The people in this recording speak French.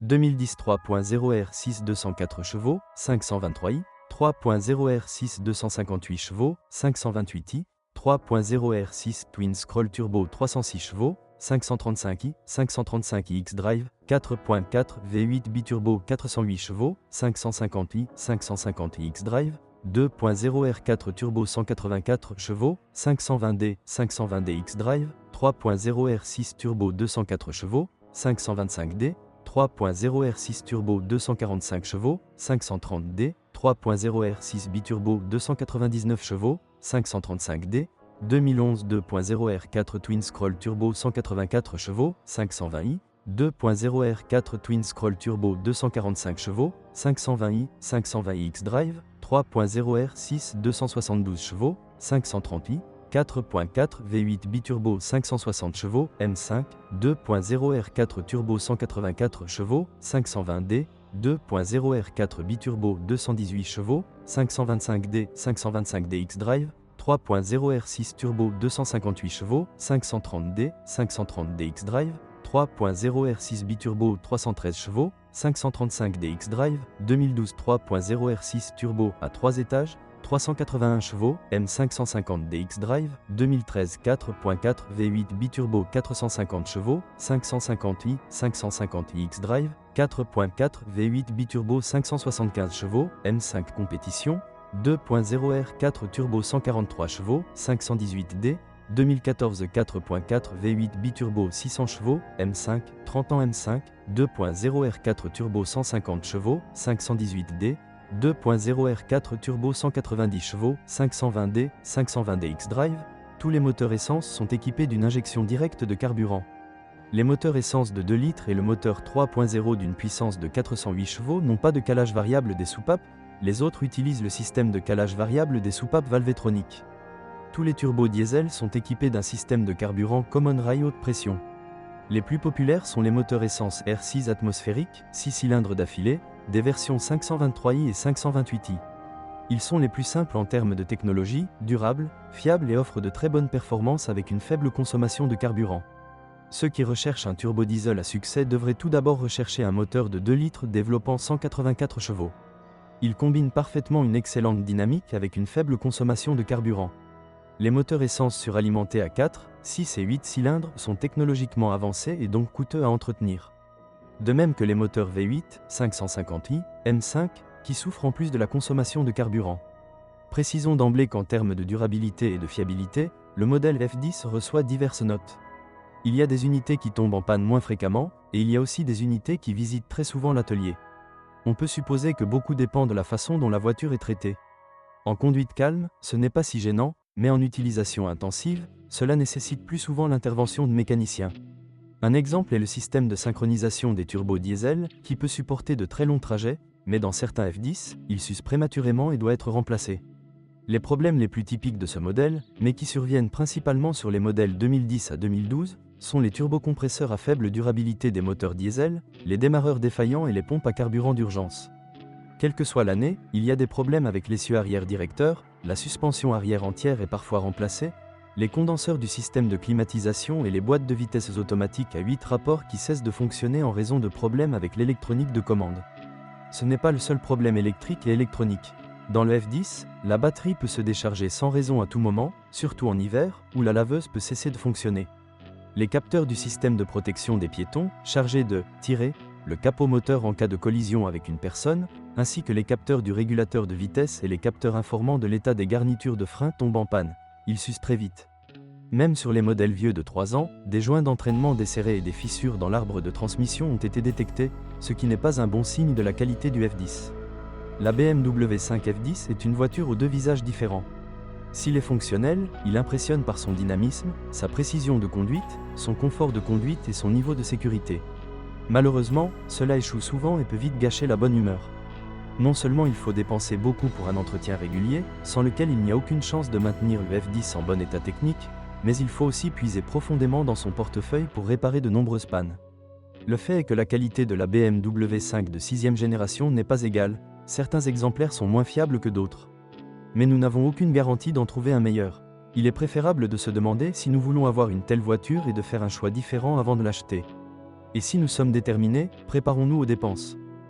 2010 3.0 R6 204 chevaux, 523 i, 3.0 R6 258 chevaux, 528 i, 3.0 R6 Twin Scroll Turbo 306 chevaux, 535 i, 535 i X-Drive, 4.4 V8 Biturbo 408 chevaux, 550 i, 550 i X-Drive, 2.0 R4 Turbo 184 chevaux, 520D, 520D X-Drive, 3.0 R6 Turbo 204 chevaux, 525D, 3.0 R6 Turbo 245 chevaux, 530D, 3.0 R6 Biturbo 299 chevaux, 535D, 2011 2.0 R4 Twin Scroll Turbo 184 chevaux, 520i, 2.0 R4 Twin Scroll Turbo 245 chevaux, 520i, 520i X-Drive, 3.0 R6 272 chevaux, 530i, 4.4 V8 Biturbo 560 chevaux, M5, 2.0 R4 Turbo 184 chevaux, 520D, 2.0 R4 Biturbo 218 chevaux, 525D, 525D X-Drive, 3.0 R6 Turbo 258 chevaux, 530D, 530D X-Drive, 3.0 R6 Biturbo 313 chevaux, 535D X-Drive, 2012 3.0 R6 Turbo à 3 étages, 381 chevaux, M550D X-Drive, 2013 4.4 V8 Biturbo 450 chevaux, 550i, 550i X-Drive, 4.4 V8 Biturbo 575 chevaux, M5 Compétition, 2.0 R4 Turbo 143 chevaux, 518D, 2014 4.4 V8 Biturbo 600 chevaux, M5, 30 ans M5, 2.0 R4 Turbo 150 chevaux, 518D, 2.0 R4 Turbo 190 chevaux, 520D, 520D X-Drive, tous les moteurs essence sont équipés d'une injection directe de carburant. Les moteurs essence de 2 litres et le moteur 3.0 d'une puissance de 408 chevaux n'ont pas de calage variable des soupapes, les autres utilisent le système de calage variable des soupapes valvétroniques. Tous les turbos diesel sont équipés d'un système de carburant Common Rail haute pression. Les plus populaires sont les moteurs essence R6 atmosphériques, 6 cylindres d'affilée, des versions 523i et 528i. Ils sont les plus simples en termes de technologie, durables, fiables et offrent de très bonnes performances avec une faible consommation de carburant. Ceux qui recherchent un turbodiesel à succès devraient tout d'abord rechercher un moteur de 2 litres développant 184 chevaux. Il combine parfaitement une excellente dynamique avec une faible consommation de carburant. Les moteurs essence suralimentés à 4, 6 et 8 cylindres sont technologiquement avancés et donc coûteux à entretenir. De même que les moteurs V8, 550i, M5, qui souffrent en plus de la consommation de carburant. Précisons d'emblée qu'en termes de durabilité et de fiabilité, le modèle F10 reçoit diverses notes. Il y a des unités qui tombent en panne moins fréquemment, et il y a aussi des unités qui visitent très souvent l'atelier. On peut supposer que beaucoup dépend de la façon dont la voiture est traitée. En conduite calme, ce n'est pas si gênant, mais en utilisation intensive, cela nécessite plus souvent l'intervention de mécaniciens. Un exemple est le système de synchronisation des turbos diesel, qui peut supporter de très longs trajets, mais dans certains F10, il s'use prématurément et doit être remplacé. Les problèmes les plus typiques de ce modèle, mais qui surviennent principalement sur les modèles 2010 à 2012, sont les turbocompresseurs à faible durabilité des moteurs diesel, les démarreurs défaillants et les pompes à carburant d'urgence. Quelle que soit l'année, il y a des problèmes avec l'essieu arrière directeur, la suspension arrière entière est parfois remplacée, les condenseurs du système de climatisation et les boîtes de vitesses automatiques à 8 rapports qui cessent de fonctionner en raison de problèmes avec l'électronique de commande. Ce n'est pas le seul problème électrique et électronique. Dans le F10, la batterie peut se décharger sans raison à tout moment, surtout en hiver, où la laveuse peut cesser de fonctionner. Les capteurs du système de protection des piétons, chargés de tirer le capot moteur en cas de collision avec une personne, ainsi que les capteurs du régulateur de vitesse et les capteurs informant de l'état des garnitures de frein tombent en panne. Ils s'usent très vite. Même sur les modèles vieux de 3 ans, des joints d'entraînement desserrés et des fissures dans l'arbre de transmission ont été détectés, ce qui n'est pas un bon signe de la qualité du F10. La BMW 5 F10 est une voiture aux 2 visages différents. S'il est fonctionnel, il impressionne par son dynamisme, sa précision de conduite, son confort de conduite et son niveau de sécurité. Malheureusement, cela échoue souvent et peut vite gâcher la bonne humeur. Non seulement il faut dépenser beaucoup pour un entretien régulier, sans lequel il n'y a aucune chance de maintenir le F10 en bon état technique, mais il faut aussi puiser profondément dans son portefeuille pour réparer de nombreuses pannes. Le fait est que la qualité de la BMW 5 de 6e génération n'est pas égale, certains exemplaires sont moins fiables que d'autres. Mais nous n'avons aucune garantie d'en trouver un meilleur. Il est préférable de se demander si nous voulons avoir une telle voiture et de faire un choix différent avant de l'acheter. Et si nous sommes déterminés, préparons-nous aux dépenses.